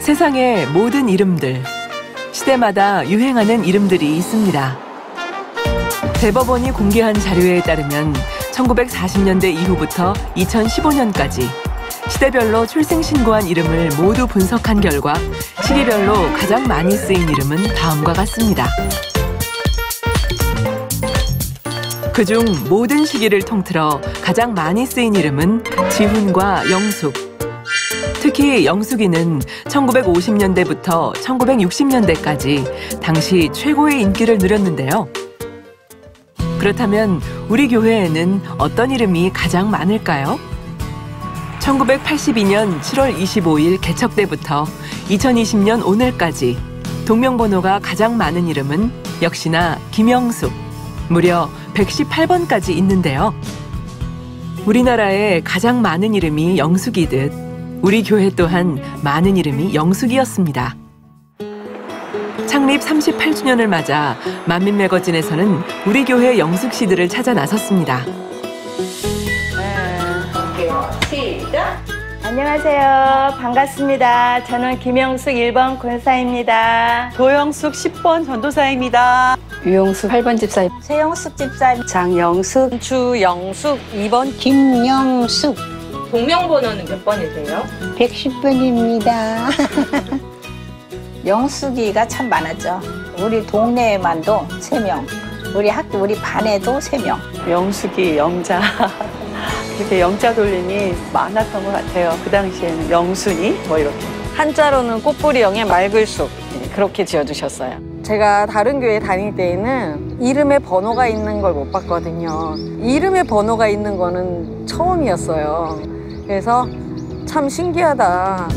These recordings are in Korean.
세상의 모든 이름들, 시대마다 유행하는 이름들이 있습니다. 대법원이 공개한 자료에 따르면 1940년대 이후부터 2015년까지 시대별로 출생신고한 이름을 모두 분석한 결과 시기별로 가장 많이 쓰인 이름은 다음과 같습니다. 그중 모든 시기를 통틀어 가장 많이 쓰인 이름은 지훈과 영숙. 특히 영숙이는 1950년대부터 1960년대까지 당시 최고의 인기를 누렸는데요. 그렇다면 우리 교회에는 어떤 이름이 가장 많을까요? 1982년 7월 25일 개척 때부터 2020년 오늘까지 동명번호가 가장 많은 이름은 역시나 김영숙, 무려 118번까지 있는데요. 우리나라에 가장 많은 이름이 영숙이듯 우리 교회 또한 많은 이름이 영숙이었습니다. 창립 38주년을 맞아 만민매거진에서는 우리 교회 영숙 씨들을 찾아 나섰습니다. 시작! 안녕하세요. 반갑습니다. 저는 김영숙 1번 권사입니다. 도영숙 10번 전도사입니다. 유영숙 8번 집사님. 최영숙 집사님. 장영숙. 주영숙 2번. 김영숙. 동명번호는 몇 번이세요? 110번입니다. 영숙이가 참 많았죠. 우리 동네에만도 3명. 우리 학교, 우리 반에도 3명. 영숙이, 영자. 이렇게 영자 돌림이 많았던 것 같아요. 그 당시에는 영순이 뭐 이렇게. 한자로는 꽃뿌리 영의 맑을숙 그렇게 지어주셨어요. 제가 다른 교회 다닐 때에는 이름에 번호가 있는 걸 못 봤거든요. 이름에 번호가 있는 거는 처음이었어요. 그래서 참 신기하다.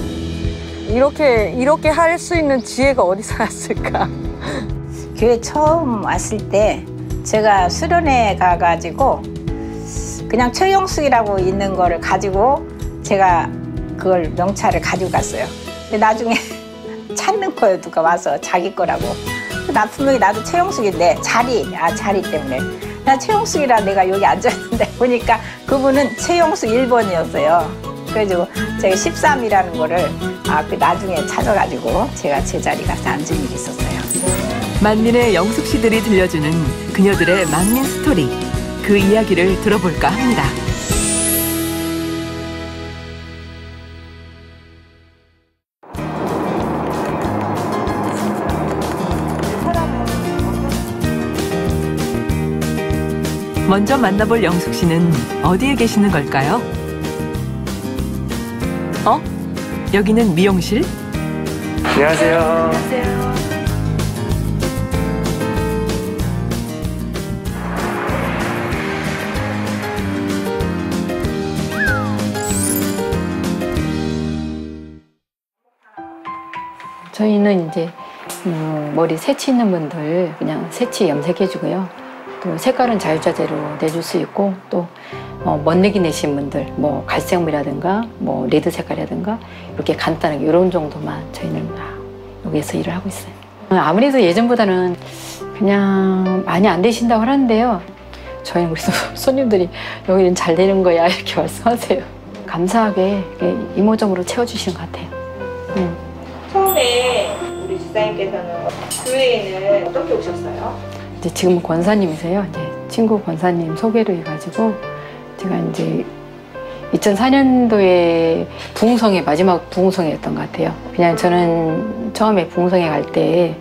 이렇게 할 수 있는 지혜가 어디서 났을까? 교회 처음 왔을 때 제가 수련회 가가지고 그냥 최영숙이라고 있는 거를 가지고 제가 그걸 명찰을 가지고 갔어요. 근데 나중에 찾는 거예요. 누가 와서 자기 거라고. 나 분명히 나도 최영숙인데 자리 때문에 나 최영숙이라 내가 여기 앉았는데 보니까 그분은 최영숙 1번이었어요. 그래가지고 제가 13이라는 거를 그 나중에 찾아가지고 제가 제자리 가서 앉은 일이 있었어요. 만민의 영숙 씨들이 들려주는 그녀들의 만민 스토리, 그 이야기를 들어볼까 합니다. 먼저 만나볼 영숙 씨는 어디에 계시는 걸까요? 여기는 미용실? 안녕하세요. 안녕하세요. 저희는 이제 머리 새치 있는 분들 그냥 새치 염색해주고요. 또 색깔은 자유자재로 내줄 수 있고 또 멋내기 내신 분들 뭐 갈색미라든가 뭐 레드 색깔이라든가 이렇게 간단하게 이런 정도만 저희는 여기에서 일을 하고 있어요. 아무래도 예전보다는 그냥 많이 안 되신다고 하는데요. 저희는 우리 손님들이 여기는 잘 되는 거야 이렇게 말씀하세요. 감사하게 이모저모로 채워주시는 것 같아요. 처음에 우리 집사님께서는 교회에는 어떻게 오셨어요? 이제 지금은 권사님이세요. 이제 친구 권사님 소개로 해가지고 제가 이제 2004년도에 부흥성회 마지막 부흥성회였던 것 같아요. 그냥 저는 처음에 부흥성회 갈 때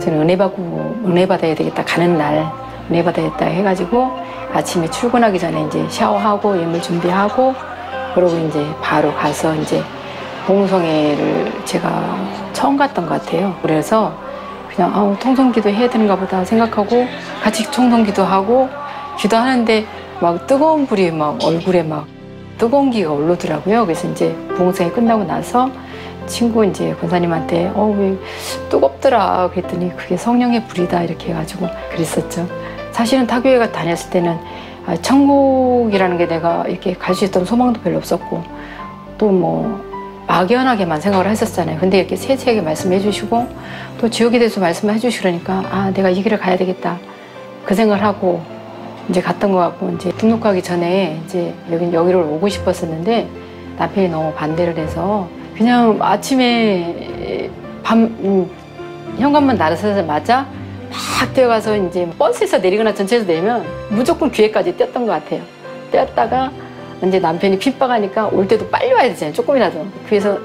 저는 은혜 받아야 되겠다 가는 날 은혜 받아야겠다 해가지고 아침에 출근하기 전에 이제 샤워하고 예물 준비하고 그러고 이제 바로 가서 이제 부흥성회를 제가 처음 갔던 것 같아요. 그래서 그냥 통성기도 해야 되는가 보다 생각하고 같이 통성기도하고 기도하는데 막 뜨거운 불이 막 얼굴에 막 뜨거운 기가 올라오더라고요. 그래서 이제 부흥성회 끝나고 나서 친구 이제 권사님한테 왜 뜨겁더라 그랬더니 그게 성령의 불이다 이렇게 해가지고 그랬었죠. 사실은 타교회가 다녔을 때는 천국이라는 게 내가 이렇게 갈 수 있던 소망도 별로 없었고 또 뭐 막연하게만 생각을 했었잖아요. 근데 이렇게 세세하게 말씀해 주시고 또 지옥에 대해서 말씀해 주시려니까 내가 이 길을 가야 되겠다 그 생각을 하고 이제 갔던 것 같고 이제 등록하기 전에 이제 여기로 오고 싶었었는데 남편이 너무 반대를 해서 그냥 아침에 이제 현관문 나서자마자 막 뛰어가서 이제 버스에서 내리거나 전철에서 내리면 무조건 귀에까지 뛰었던 것 같아요. 뛰었다가 이제 남편이 핍박하니까 올 때도 빨리 와야 되잖아요. 조금이라도. 그래서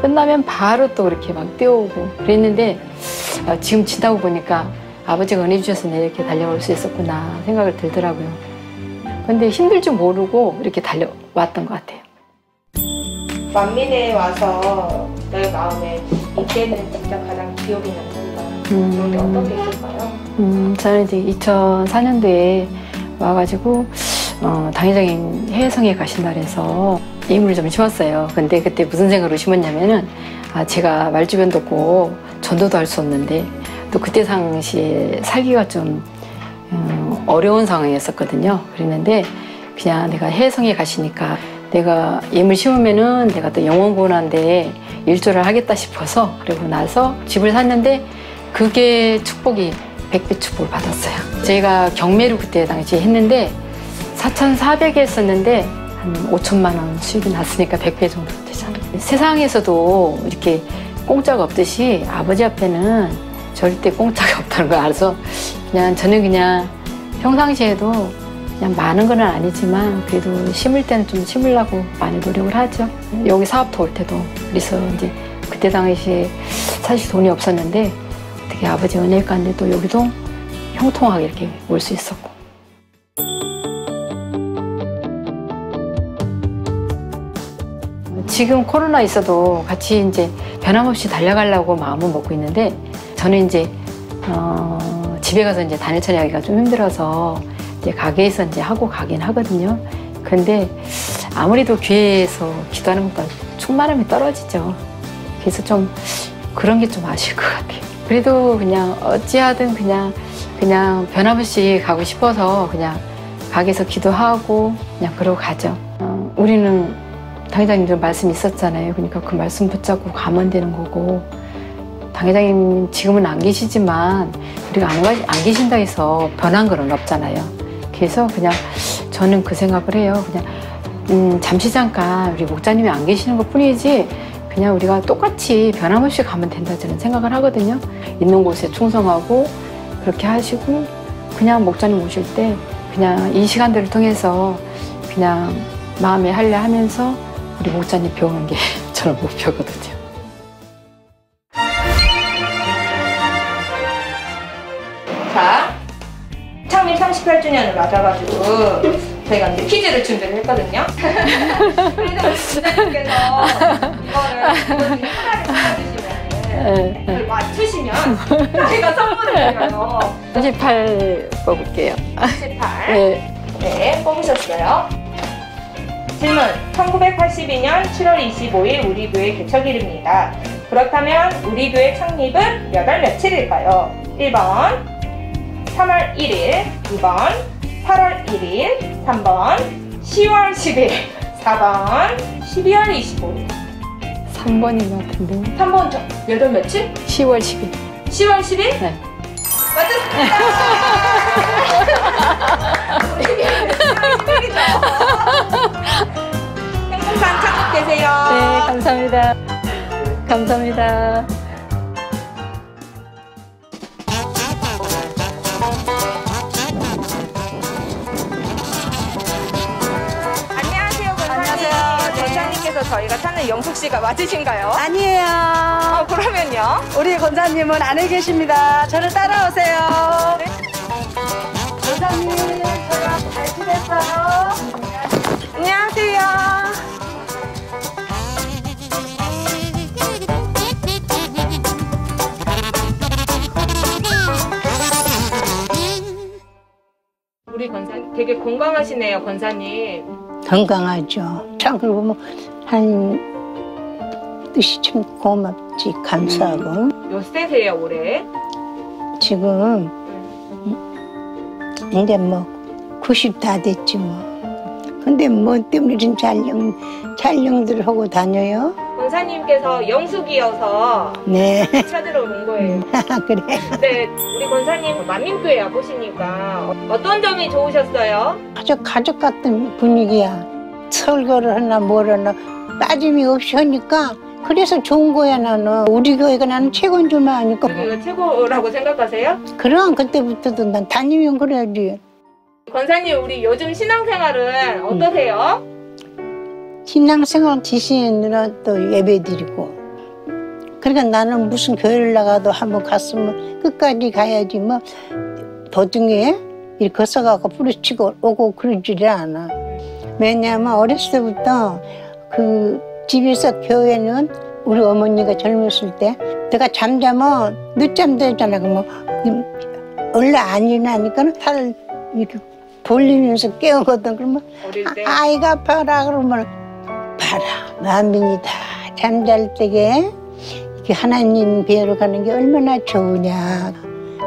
끝나면 바로 또 그렇게 막 뛰어오고 그랬는데 지금 지나고 보니까 아버지가 은혜 주셔서 내가 이렇게 달려올 수 있었구나 생각을 들더라고요. 근데 힘들 줄 모르고 이렇게 달려왔던 것 같아요. 만민에 와서 너의 마음에 이때는 진짜 가장 기억이 남는다. 그런 게 어떤 게 있을까요? 저는 이제 2004년도에 와가지고 당회장님 해외성에 가신다 그래서 예물을 좀 심었어요. 근데 그때 무슨 생각으로 심었냐면은 제가 말주변도 없고 전도도 할 수 없는데 또 그때 당시에 살기가 좀 어려운 상황이었었거든요. 그랬는데 그냥 내가 해외성에 가시니까 내가 예물 심으면은 내가 또 영혼구원하는데 일조를 하겠다 싶어서 그러고 나서 집을 샀는데 그게 축복이 100배 축복을 받았어요. 제가 경매를 그때 당시에 했는데 4,400에 했었는데 한 5천만 원 수익이 났으니까 100배 정도 되잖아요. 세상에서도 이렇게 공짜가 없듯이 아버지 앞에는 절대 공짜가 없다는 걸 알아서 저는 그냥 평상시에도 그냥 많은 건 아니지만 그래도 심을 때는 좀 심으려고 많이 노력을 하죠. 여기 사업도 올 때도 그래서 이제 그때 당시에 사실 돈이 없었는데 어떻게 아버지 은혜 가운데 또 여기도 형통하게 이렇게 올 수 있었고. 지금 코로나 있어도 같이 이제 변함없이 달려가려고 마음을 먹고 있는데 저는 이제 집에 가서 이제 단일처리 하기가 좀 힘들어서 이제 가게에서 이제 하고 가긴 하거든요. 근데 아무래도 교회에서 기도하는 것보다 충만함이 떨어지죠. 그래서 좀 그런 게 좀 아쉬울 것 같아요. 그래도 그냥 어찌하든 그냥 변함없이 가고 싶어서 그냥 가게에서 기도하고 그냥 그러고 가죠. 우리는 당회장님들 말씀 있었잖아요. 그러니까 그 말씀 붙잡고 가면 되는 거고 당회장님 지금은 안 계시지만 우리가 안 계신다 해서 변한 건 없잖아요. 그래서 그냥 저는 그 생각을 해요. 그냥 잠시 잠깐 우리 목사님이 안 계시는 것 뿐이지 그냥 우리가 똑같이 변함없이 가면 된다 저는 생각을 하거든요. 있는 곳에 충성하고 그렇게 하시고 그냥 목사님 오실 때 그냥 이 시간들을 통해서 그냥 마음에 할례 하면서 우리 목사님 배우는 게 저는 목표거든요. 자, 창립 38주년을 맞아가지고 저희가 이제 퀴즈를 준비를 했거든요. 그래서 부장님께서 이거를 하나를 찾아주시면 그걸 맞추시면 저희가 선물을 드려요. 38 뽑을게요. 18. 네. 네, 뽑으셨어요. 질문. 1982년 7월 25일 우리 교회 개척일입니다. 그렇다면 우리 교회 창립은 몇 월 며칠일까요? 1번 3월 1일, 2번 8월 1일, 3번 10월 10일, 4번 12월 25일. 3번인 것 같은데. 3번 몇 월 며칠? 10월 10일. 10월 10일? 네. 맞았습니다. 행복한 창립 되세요. 네, 감사합니다. 감사합니다. 안녕하세요, 권사님. 권사님께서 저희가 찾는 영숙 씨가 맞으신가요? 아니에요. 그러면요? 우리 권사님은 안에 계십니다. 저를 따라오세요. 네. 권사님, 저랑 잘 지냈어요? 안녕하세요. 우리 권사님 되게 건강하시네요, 권사님. 건강하죠. 창을 보면 한 뜻이 참 고맙지, 감사하고. 몇 세세요, 올해? 지금 이제 뭐 90 다 됐지 뭐. 근데 뭐 때문에 이런 촬영들 하고 다녀요? 권사님께서 영숙이어서 네. 찾으러 온 거예요. 그래. 네, 우리 권사님 만민교회 와보시니까 어떤 점이 좋으셨어요? 아주 가족 같은 분위기야. 설거를 하나 뭘 하나 빠짐이 없이 하니까 그래서 좋은 거야 나는. 우리 교회가 나는 최고인 줄만 아니까. 이거 최고라고 생각하세요? 그럼 그때부터도 난 다니면 그래야지. 권사님, 우리 요즘 신앙생활은 어떠세요? 신앙생활 지신으로 또 예배드리고. 그러니까 나는 무슨 교회를 나가도 한번 갔으면 끝까지 가야지 뭐 도중에 이렇게 걷어가고 부딪히고 오고 그러지를 않아. 왜냐하면 어렸을 때부터 그 집에서 교회는 우리 어머니가 젊었을 때 내가 잠자면 늦잠 자잖아. 그러면 원래 안 일어나니까 팔을 이렇게 돌리면서 깨우거든. 그러면 아이가 아파라 그러면 봐라 만민이 다 잠잘 때에 이렇게 하나님 뵈러 가는 게 얼마나 좋으냐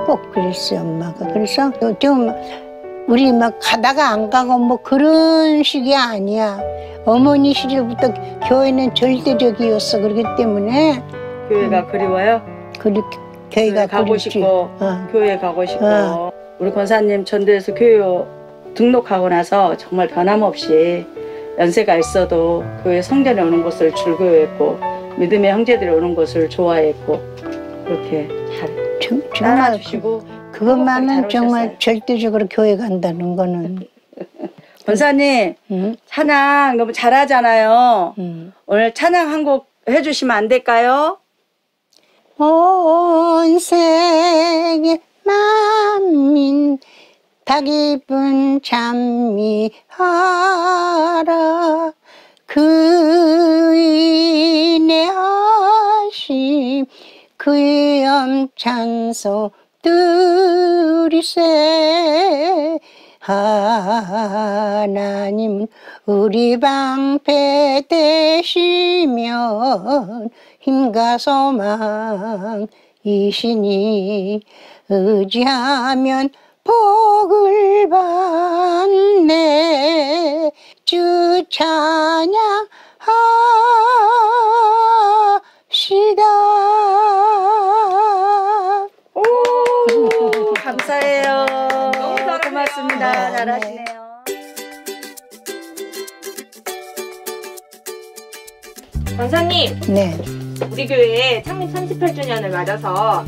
꼭 그랬어요 엄마가. 그래서 좀 우리 막 가다가 안 가고 뭐 그런 식이 아니야. 어머니 시절부터 교회는 절대적이었어. 그렇기 때문에 교회가 그리워요? 그렇게 교회가 가고 그립지. 싶고 교회 가고 싶고 우리 권사님 전도에서 교회 등록하고 나서 정말 변함없이 연세가 있어도 교회 성전에 오는 것을 즐거워했고 믿음의 형제들이 오는 것을 좋아했고 그렇게 잘 따라주시고 그것만은 정말 절대적으로 교회 간다는 거는. 권사님 찬양 너무 잘하잖아요. 오늘 찬양 한 곡 해주시면 안 될까요? 온 세계 만민 다 기쁜 찬미하라 그인의 하심 그의 엄찬소 들이세 하나님 우리 방패 되시면 힘과 소망이시니 의지하면 복을 받네 주 찬양합시다. 오, 감사해요. 너무 잘하세요. 고맙습니다. 잘하시네요. 권사님, 네. 우리 교회 창립 38주년을 맞아서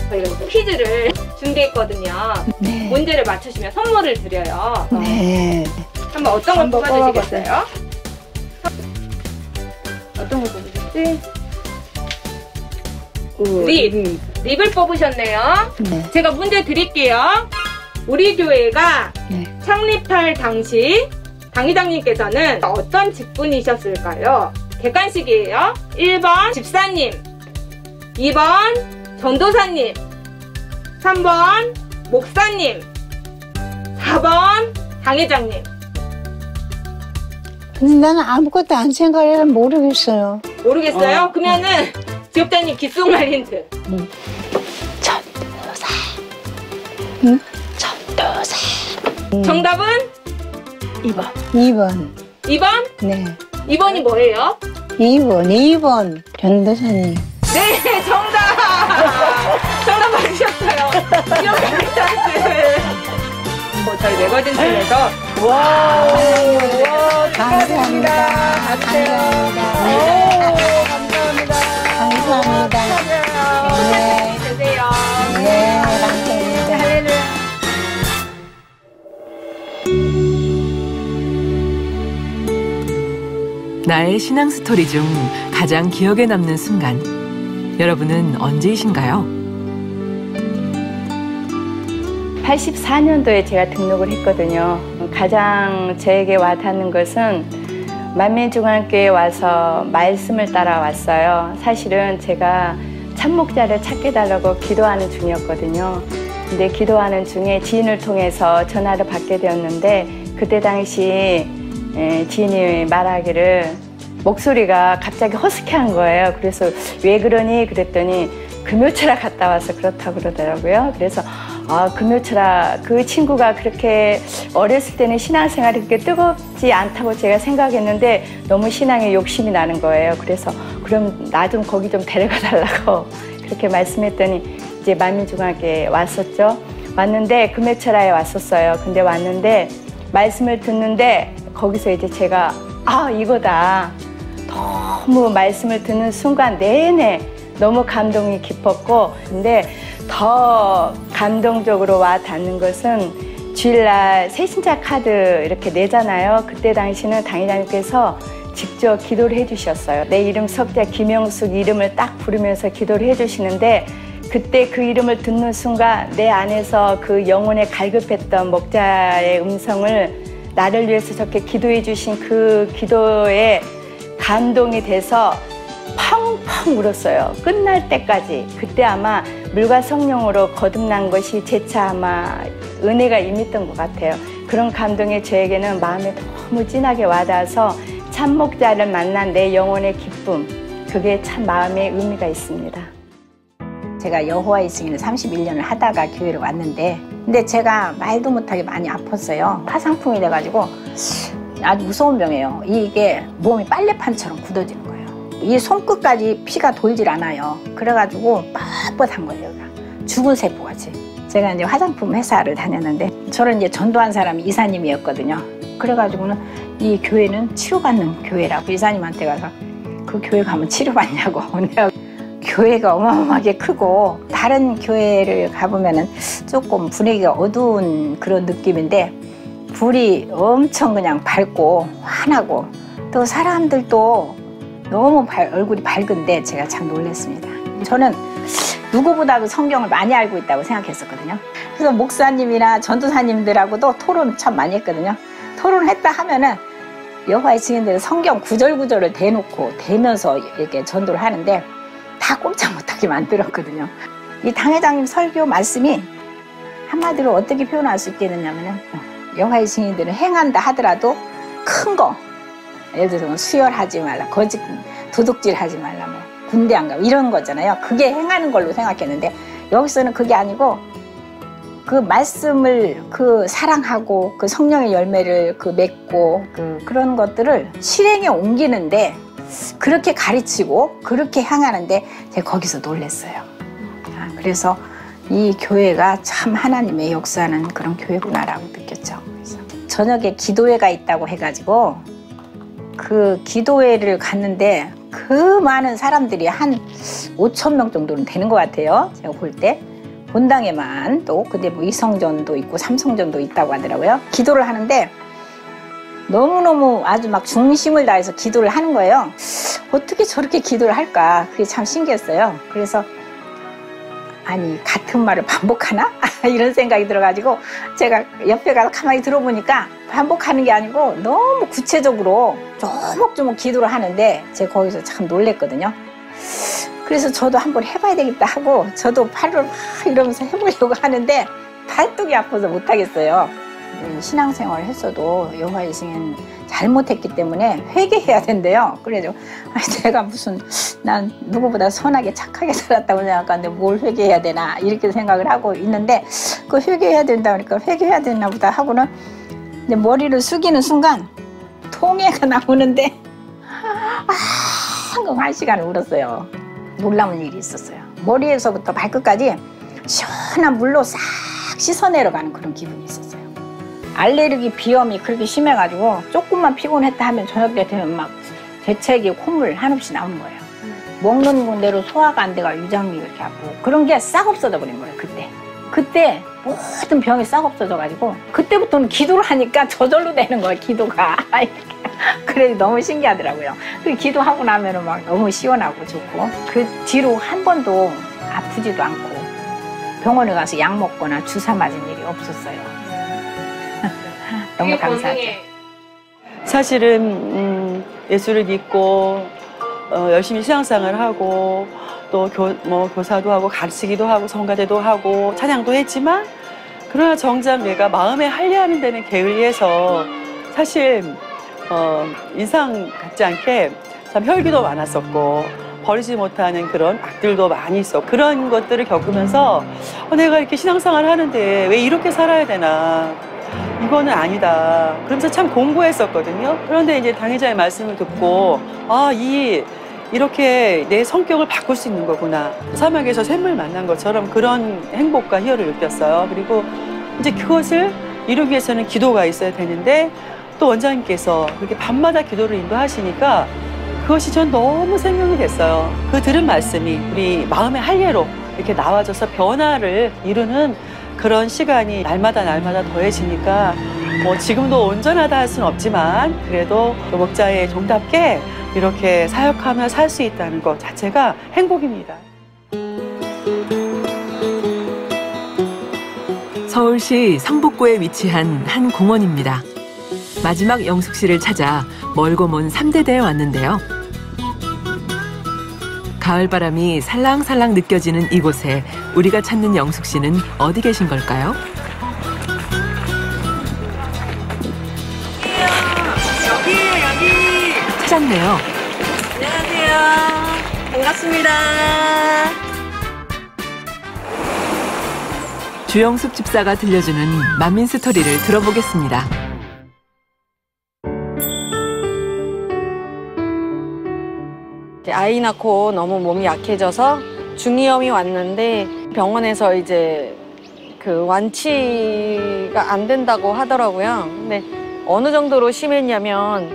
저희가 퀴즈를 준비했거든요. 네. 문제를 맞추시면 선물을 드려요. 네. 한번 어떤 거 뽑아주시겠어요? 어떤 거 뽑으셨지? 립을 뽑으셨네요. 네. 제가 문제 드릴게요. 우리 교회가 네. 창립할 당시 당회장님께서는 어떤 직분이셨을까요? 객관식이에요. 1번 집사님, 2번 전도사님, 3번 목사님, 4번 당회장님. 근데 나는 아무것도 안 생각해서 모르겠어요. 모르겠어요? 그러면은 지업자님 귓속말 힌트. 전도사. 응? 전도사. 정답은 2번. 2번? 네. 2번이 뭐예요? 2번. 전도사님. 네, 정답! 정답 맞으셨어요. 이렇게 찬스. 저희 매거진 팀에서 와, 감사합니다. 감사합니다. 감사합니다. 네. 되세요. 네, 감사합니다. 할렐루야. 나의 신앙 스토리 중 가장 기억에 남는 순간. 여러분은 언제이신가요? 84년도에 제가 등록을 했거든요. 가장 저에게 와닿는 것은 만민중앙교회에 와서 말씀을 따라왔어요. 사실은 제가 참목자를 찾게 달라고 기도하는 중이었거든요. 근데 기도하는 중에 지인을 통해서 전화를 받게 되었는데 그때 당시 지인이 말하기를 목소리가 갑자기 허스키한 거예요. 그래서 왜 그러니 그랬더니 금요철학 갔다 와서 그렇다고 그러더라고요. 그래서 금요철학 그 친구가 그렇게 어렸을 때는 신앙생활이 그렇게 뜨겁지 않다고 제가 생각했는데 너무 신앙에 욕심이 나는 거예요. 그래서 그럼 나 좀 거기 좀 데려가 달라고 그렇게 말씀했더니 이제 만민중앙교회에 왔었죠. 왔는데 금요철학에 왔었어요. 근데 왔는데 말씀을 듣는데 거기서 이제 제가 이거다. 너무 말씀을 듣는 순간 내내 너무 감동이 깊었고, 근데 더 감동적으로 와 닿는 것은 주일날 새신자 카드 이렇게 내잖아요. 그때 당시는 당회장님께서 직접 기도를 해주셨어요. 내 이름 석자 김영숙 이름을 딱 부르면서 기도를 해주시는데, 그때 그 이름을 듣는 순간 내 안에서 그 영혼에 갈급했던 목자의 음성을 나를 위해서 저렇게 기도해 주신 그 기도에 감동이 돼서 펑펑 울었어요. 끝날 때까지. 그때 아마 물과 성령으로 거듭난 것이 재차 아마 은혜가 임했던 것 같아요. 그런 감동이 저에게는 마음에 너무 진하게 와닿아서 참 목자를 만난 내 영혼의 기쁨, 그게 참 마음에 의미가 있습니다. 제가 여호와의 증인을 31년을 하다가 교회를 왔는데, 근데 제가 말도 못하게 많이 아팠어요. 파상풍이 돼가지고 아주 무서운 병이에요. 이게 몸이 빨래판처럼 굳어지는 거예요. 이 손끝까지 피가 돌질 않아요. 그래가지고 뻣뻣한 거예요. 죽은 세포같이. 제가 이제 화장품 회사를 다녔는데, 저를 이제 전도한 사람이 이사님이었거든요. 그래가지고는 이 교회는 치료받는 교회라고 이사님한테 가서 그 교회 가면 치료받냐고. 내가 교회가 어마어마하게 크고 다른 교회를 가보면은 조금 분위기가 어두운 그런 느낌인데, 불이 엄청 그냥 밝고 환하고, 또 사람들도 너무 얼굴이 밝은데 제가 참 놀랐습니다. 저는 누구보다도 성경을 많이 알고 있다고 생각했었거든요. 그래서 목사님이나 전도사님들하고도 토론 참 많이 했거든요. 토론했다 하면은 여호와의 증인들은 성경 구절구절을 대놓고 대면서 이렇게 전도를 하는데 다 꼼짝 못하게 만들었거든요. 이 당회장님 설교 말씀이 한마디로 어떻게 표현할 수 있겠느냐면은, 여호와의 증인들은 행한다 하더라도 큰 거, 예를 들어서 수혈하지 말라, 거짓 도둑질하지 말라, 뭐 군대 안 가고 이런 거잖아요. 그게 행하는 걸로 생각했는데, 여기서는 그게 아니고 그 말씀을 그 사랑하고 그 성령의 열매를 그 맺고 그런 것들을 실행에 옮기는데, 그렇게 가르치고 그렇게 향하는데 제가 거기서 놀랐어요. 그래서 이 교회가 참 하나님의 역사하는 그런 교회구나라고 느꼈죠. 그래서 저녁에 기도회가 있다고 해가지고 그 기도회를 갔는데 그 많은 사람들이 한 5,000명 정도는 되는 것 같아요. 제가 볼 때. 본당에만 또, 근데 뭐 이성전도 있고 삼성전도 있다고 하더라고요. 기도를 하는데 너무너무 아주 막 중심을 다해서 기도를 하는 거예요. 어떻게 저렇게 기도를 할까? 그게 참 신기했어요. 그래서 아니, 같은 말을 반복하나? 이런 생각이 들어가지고 제가 옆에 가서 가만히 들어보니까 반복하는 게 아니고 너무 구체적으로 조목조목 기도를 하는데 제가 거기서 참 놀랬거든요. 그래서 저도 한번 해봐야 되겠다 하고 저도 팔을 막 이러면서 해보려고 하는데 발목이 아파서 못하겠어요. 신앙생활을 했어도 여호와의 증인 잘못했기 때문에 회개해야 된대요. 그래서 제가 무슨 난 누구보다 선하게 착하게 살았다고 생각하는데 뭘 회개해야 되나 이렇게 생각을 하고 있는데, 그 회개해야 된다 그러니까 회개해야 되나 보다 하고는 이제 머리를 숙이는 순간 통해가 나오는데 방금 1시간을 울었어요. 놀라운 일이 있었어요. 머리에서부터 발끝까지 시원한 물로 싹 씻어 내려가는 그런 기분이 있었어요. 알레르기 비염이 그렇게 심해가지고 조금만 피곤했다 하면 저녁 때 되면 막 재채기 콧물 한없이 나오는 거예요. 먹는 대로 소화가 안 돼가 위장이 이렇게 아프고 그런 게 싹 없어져 버린 거예요. 그때 모든 병이 싹 없어져가지고 그때부터는 기도를 하니까 저절로 되는 거예요. 기도가. 그래 너무 신기하더라고요. 그 기도하고 나면은 막 너무 시원하고 좋고, 그 뒤로 한 번도 아프지도 않고 병원에 가서 약 먹거나 주사 맞은 일이 없었어요. 너무 감사하죠. 사실은 예수를 믿고 열심히 신앙생활을 하고 또 교사도 하고 가르치기도 하고 성가대도 하고 찬양도 했지만, 그러나 정작 내가 마음에 할례하는 데는 게을리해서 사실 인상 같지 않게 참 혈기도 많았었고 버리지 못하는 그런 악들도 많이 있었고, 그런 것들을 겪으면서 내가 이렇게 신앙생활을 하는데 왜 이렇게 살아야 되나, 이거는 아니다. 그러면서 참 공부했었거든요. 그런데 이제 당회자의 말씀을 듣고 이렇게 내 성격을 바꿀 수 있는 거구나. 사막에서 샘을 만난 것처럼 그런 행복과 희열을 느꼈어요. 그리고 이제 그것을 이루기 위해서는 기도가 있어야 되는데, 또 원장님께서 그렇게 밤마다 기도를 인도하시니까 그것이 전 너무 생명이 됐어요. 그 들은 말씀이 우리 마음의 할례로 이렇게 나와줘서 변화를 이루는 그런 시간이 날마다 더해지니까 뭐 지금도 온전하다 할 수는 없지만 그래도 목자의 종답게 이렇게 사역하며 살 수 있다는 것 자체가 행복입니다. 서울시 성북구에 위치한 한 공원입니다. 마지막 영숙 씨를 찾아 멀고 먼 3대대에 왔는데요. 가을바람이 살랑살랑 느껴지는 이곳에 우리가 찾는 영숙 씨는 어디 계신 걸까요? 여기. 찾았네요. 안녕하세요. 반갑습니다. 주영숙 집사가 들려주는 만민 스토리를 들어보겠습니다. 아이 낳고 너무 몸이 약해져서 중이염이 왔는데 병원에서 이제 그 완치가 안 된다고 하더라고요. 근데 어느 정도로 심했냐면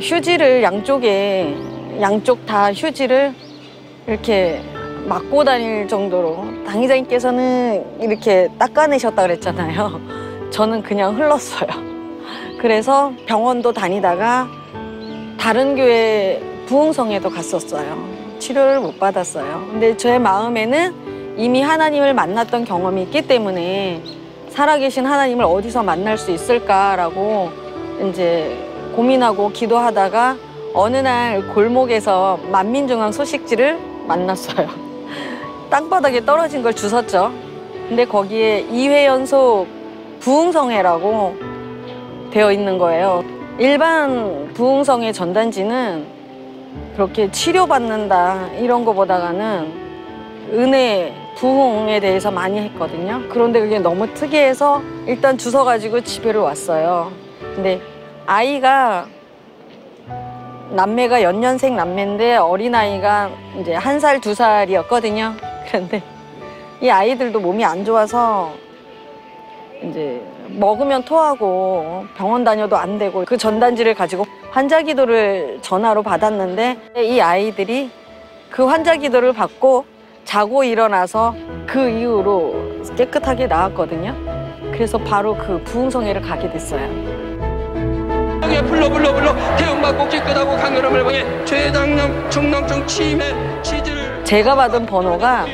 휴지를 양쪽 다 휴지를 이렇게 맞고 다닐 정도로 당의자님께서는 이렇게 닦아내셨다 그랬잖아요. 저는 그냥 흘렀어요. 그래서 병원도 다니다가 다른 교회 부흥성에도 갔었어요. 치료를 못 받았어요. 근데 제 마음에는 이미 하나님을 만났던 경험이 있기 때문에 살아계신 하나님을 어디서 만날 수 있을까라고 이제 고민하고 기도하다가 어느 날 골목에서 만민중앙 소식지를 만났어요. 땅바닥에 떨어진 걸 주웠죠. 근데 거기에 2회 연속 부흥성회라고 되어 있는 거예요. 일반 부흥성회 전단지는 그렇게 치료받는다 이런 거보다는 은혜, 부흥에 대해서 많이 했거든요. 그런데 그게 너무 특이해서 일단 주워가지고 집에로 왔어요. 근데 아이가 남매가 연년생 남매인데 어린아이가 이제 1살, 2살이었거든요. 그런데 이 아이들도 몸이 안 좋아서 이제 먹으면 토하고 병원 다녀도 안 되고 그 전단지를 가지고 환자기도를 전화로 받았는데 이 아이들이 그 환자기도를 받고 자고 일어나서 그 이후로 깨끗하게 나았거든요. 그래서 바로 그 부흥성회를 가게 됐어요. 불러 태움받고 깨끗하고 강렬함을 보내 죄당남 중농증 치매 치질 제가 받은 번호가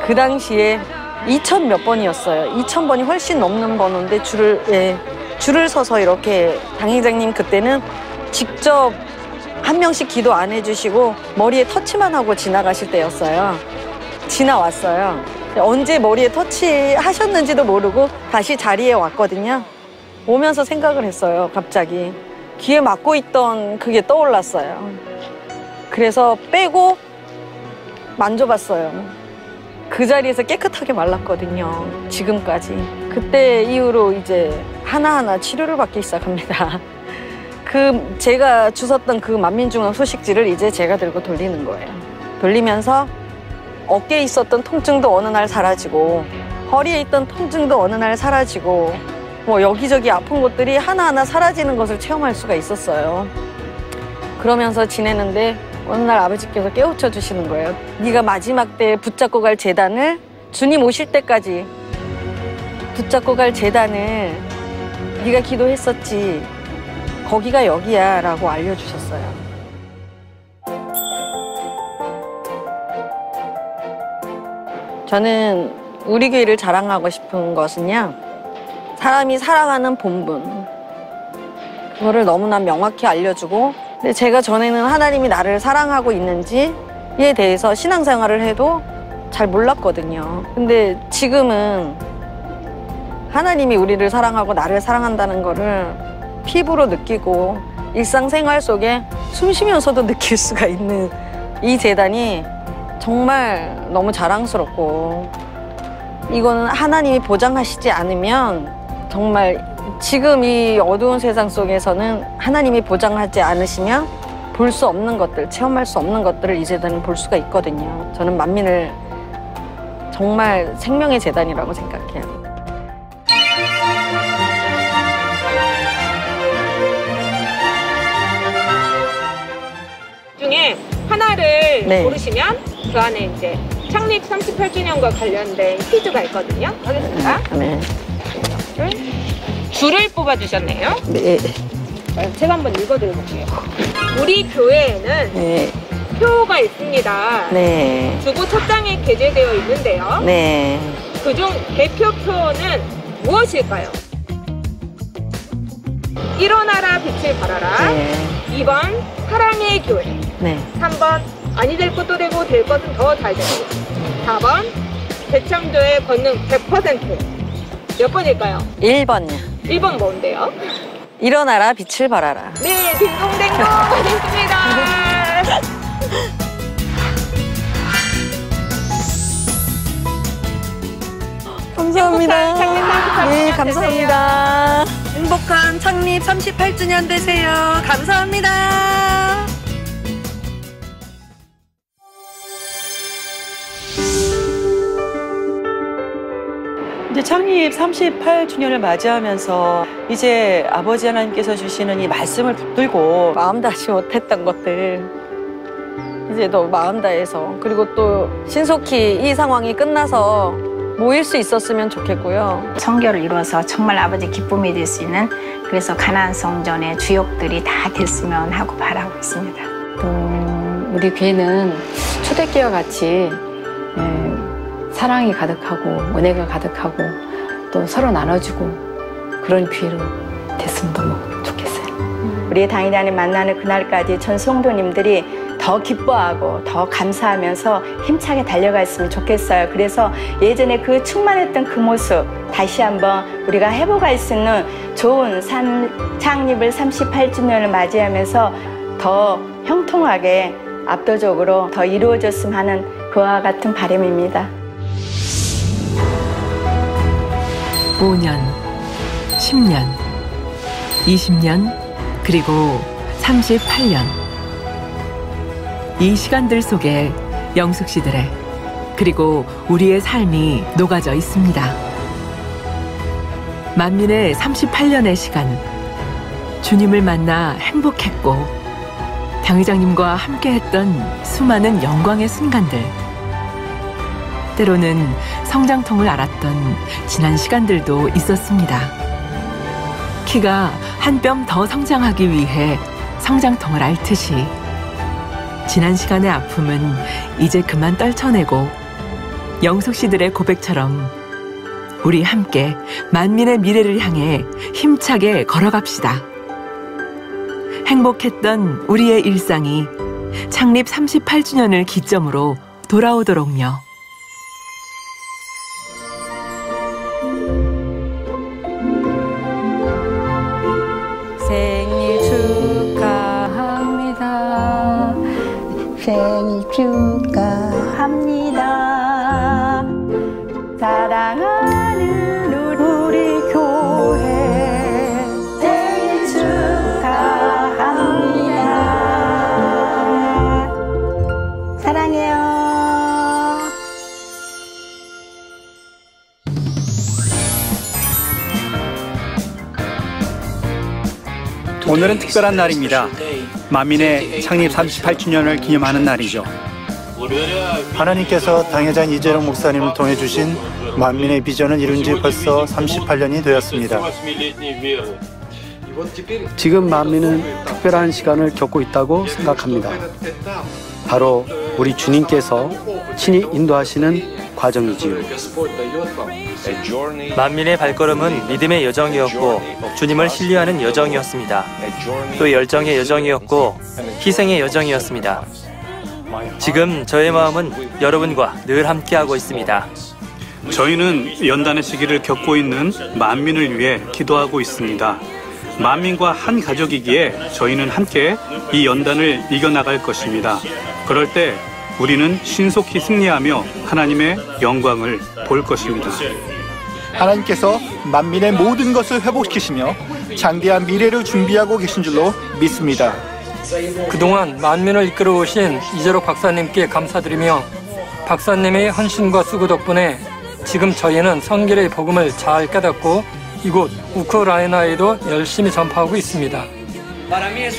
그 당시에 2000 몇 번이었어요. 2000번이 훨씬 넘는 번호인데 줄을 서서 이렇게 당회장님 그때는 직접 한 명씩 기도 안 해주시고 머리에 터치만 하고 지나가실 때였어요. 지나왔어요. 언제 머리에 터치하셨는지도 모르고 다시 자리에 왔거든요. 오면서 생각을 했어요. 갑자기 귀에 막고 있던 그게 떠올랐어요. 그래서 빼고 만져봤어요. 그 자리에서 깨끗하게 말랐거든요. 지금까지. 그때 이후로 이제 하나하나 치료를 받기 시작합니다. 제가 주웠던 그 만민중앙 소식지를 이제 제가 들고 돌리는 거예요. 돌리면서 어깨에 있었던 통증도 어느 날 사라지고 허리에 있던 통증도 어느 날 사라지고 뭐 여기저기 아픈 곳들이 하나하나 사라지는 것을 체험할 수가 있었어요. 그러면서 지내는데 어느 날 아버지께서 깨우쳐 주시는 거예요. 네가 마지막 때 붙잡고 갈 재단을 주님 오실 때까지 붙잡고 갈 재단을 네가 기도했었지. 거기가 여기야 라고 알려주셨어요. 저는 우리 교회를 자랑하고 싶은 것은요. 사람이 살아가는 본분. 그거를 너무나 명확히 알려주고 근데 제가 전에는 하나님이 나를 사랑하고 있는지에 대해서 신앙생활을 해도 잘 몰랐거든요. 근데 지금은 하나님이 우리를 사랑하고 나를 사랑한다는 거를 피부로 느끼고 일상생활 속에 숨 쉬면서도 느낄 수가 있는 이 재단이 정말 너무 자랑스럽고 이거는 하나님이 보장하시지 않으면 정말 지금 이 어두운 세상 속에서는 하나님이 보장하지 않으시면 볼 수 없는 것들, 체험할 수 없는 것들을 이 재단은 볼 수가 있거든요. 저는 만민을 정말 생명의 재단이라고 생각해요. 네. 고르시면 그 안에 이제 창립 38주년과 관련된 퀴즈가 있거든요. 하겠습니다. 네. 줄을 뽑아주셨네요. 네. 제가 한번 읽어드려볼게요. 우리 교회에는 네. 표가 있습니다. 네. 주보 첫 장에 게재되어 있는데요. 네. 그중 대표표는 무엇일까요? 1원하라 빛을 발하라. 네. 2번 사랑의 교회. 네. 3번 아니 될 것도 되고 될 것은 더 잘 되고. 4번 대창조의 권능 100%. 몇 번일까요? 1번요. 1번 뭔데요? 일어나라 빛을 발하라. 네, 딩동댕동 하셨습니다. 감사합니다. 네, 감사합니다. 행복한 창립 38주년 되세요. 감사합니다. 이제 창립 38주년을 맞이하면서 이제 아버지 하나님께서 주시는 이 말씀을 붙들고 마음 다하지 못했던 것들 이제 더 마음 다해서 그리고 또 신속히 이 상황이 끝나서 모일 수 있었으면 좋겠고요. 성결을 이루어서 정말 아버지 기쁨이 될 수 있는 그래서 가나안 성전의 주역들이 다 됐으면 하고 바라고 있습니다. 또 우리 교회는 초대교회와 같이 사랑이 가득하고 은혜가 가득하고 또 서로 나눠주고 그런 교회로 됐으면 너무 좋겠어요. 우리 당일 안에 만나는 그날까지 전 성도님들이 더 기뻐하고 더 감사하면서 힘차게 달려갔으면 좋겠어요. 그래서 예전에 그 충만했던 그 모습 다시 한번 우리가 회복할 수 있는 좋은 창립을 38주년을 맞이하면서 더 형통하게 압도적으로 더 이루어졌으면 하는 그와 같은 바람입니다. 5년, 10년, 20년, 그리고 38년. 이 시간들 속에 영숙 씨들의 그리고 우리의 삶이 녹아져 있습니다. 만민의 38년의 시간, 주님을 만나 행복했고 당 회장님과 함께했던 수많은 영광의 순간들, 때로는 성장통을 앓았던 지난 시간들도 있었습니다. 키가 한 뼘 더 성장하기 위해 성장통을 앓듯이 지난 시간의 아픔은 이제 그만 떨쳐내고 영숙 씨들의 고백처럼 우리 함께 만민의 미래를 향해 힘차게 걸어갑시다. 행복했던 우리의 일상이 창립 38주년을 기점으로 돌아오도록요. 생일 축하합니다. 생일 축하합니다. 사랑하는 우리 교회 생일 축하합니다. 사랑해요. 오늘은 특별한 날입니다. 만민의 창립 38주년을 기념하는 날이죠. 하나님께서 당회장 이재룡 목사님을 통해 주신 만민의 비전을 이룬 지 벌써 38년이 되었습니다. 지금 만민은 특별한 시간을 겪고 있다고 생각합니다. 바로 우리 주님께서 친히 인도하시는 과정이지요. 만민의 발걸음은 믿음의 여정이었고 주님을 신뢰하는 여정이었습니다. 또 열정의 여정이었고 희생의 여정이었습니다. 지금 저의 마음은 여러분과 늘 함께하고 있습니다. 저희는 연단의 시기를 겪고 있는 만민을 위해 기도하고 있습니다. 만민과 한 가족이기에 저희는 함께 이 연단을 이겨나갈 것입니다. 그럴 때 우리는 신속히 승리하며 하나님의 영광을 볼 것입니다. 하나님께서 만민의 모든 것을 회복시키시며 장대한 미래를 준비하고 계신 줄로 믿습니다. 그동안 만민을 이끌어오신 이재록 박사님께 감사드리며 박사님의 헌신과 수고 덕분에 지금 저희는 선결의 복음을 잘 깨닫고 이곳 우크라이나에도 열심히 전파하고 있습니다.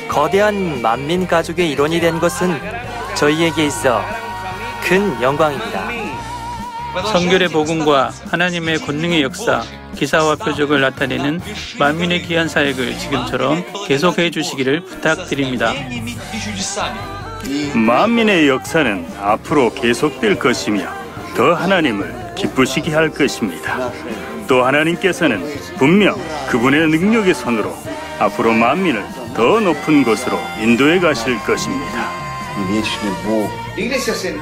거대한 만민 가족의 일원이 된 것은 저희에게 있어 큰 영광입니다. 성결의 복음과 하나님의 권능의 역사, 기사와 표적을 나타내는 만민의 귀한 사역을 지금처럼 계속해 주시기를 부탁드립니다. 만민의 역사는 앞으로 계속될 것이며 더 하나님을 기쁘시게 할 것입니다. 또 하나님께서는 분명 그분의 능력의 손으로 앞으로 만민을 더 높은 곳으로 인도해 가실 것입니다.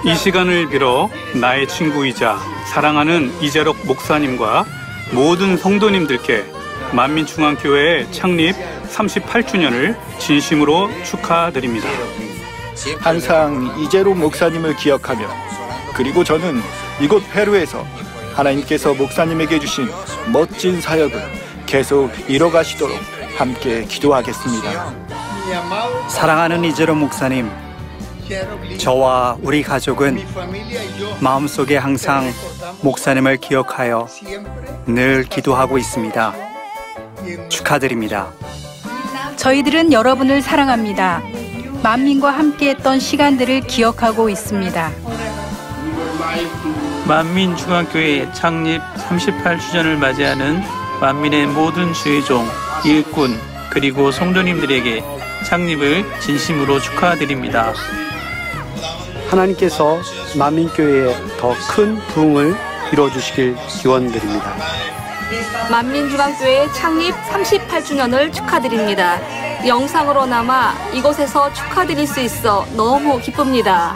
이 시간을 빌어 나의 친구이자 사랑하는 이재록 목사님과 모든 성도님들께 만민중앙교회 창립 38주년을 진심으로 축하드립니다. 항상 이재록 목사님을 기억하며 그리고 저는 이곳 페루에서 하나님께서 목사님에게 주신 멋진 사역을 계속 이뤄가시도록 함께 기도하겠습니다. 사랑하는 이재록 목사님, 저와 우리 가족은 마음속에 항상 목사님을 기억하여 늘 기도하고 있습니다. 축하드립니다. 저희들은 여러분을 사랑합니다. 만민과 함께했던 시간들을 기억하고 있습니다. 만민중앙교회 창립 38주년을 맞이하는 만민의 모든 주의종, 일꾼, 그리고 성도님들에게 창립을 진심으로 축하드립니다. 하나님께서 만민교회에 더 큰 부흥을 이뤄주시길 기원드립니다. 만민중앙교회 창립 38주년을 축하드립니다. 영상으로나마 이곳에서 축하드릴 수 있어 너무 기쁩니다.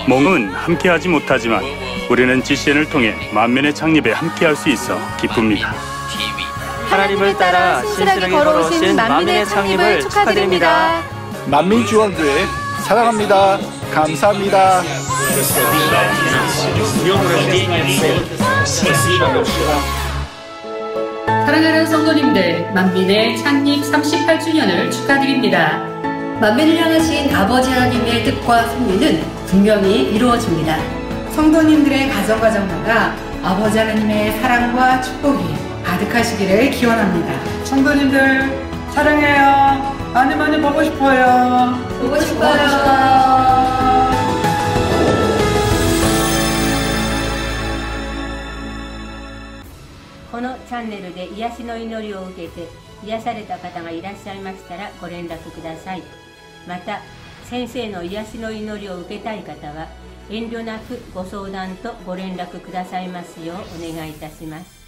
몸은 함께하지 못하지만 우리는 GCN을 통해 만민의 창립에 함께할 수 있어 기쁩니다. 하나님을 따라 신실하게 걸어오신 만민의 창립을 축하드립니다. 만민중앙교회 사랑합니다. 감사합니다. 사랑하는 성도님들, 만민의 창립 38주년을 축하드립니다. 만민을 향하신 아버지 하나님의 뜻과 섭리는 분명히 이루어집니다. 성도님들의 가정가정마다 아버지 하나님의 사랑과 축복이 가득하시기를 기원합니다. 성도님들 사랑해요. 많이 많이 보고 싶어요. 보고 싶어요. このチャンネルで癒しの祈りを受けて癒された方がいらっしゃいましたらご連絡ください。また先生の癒しの祈りを受けたい方は遠慮なくご相談とご連絡くださいますようお願いいたします。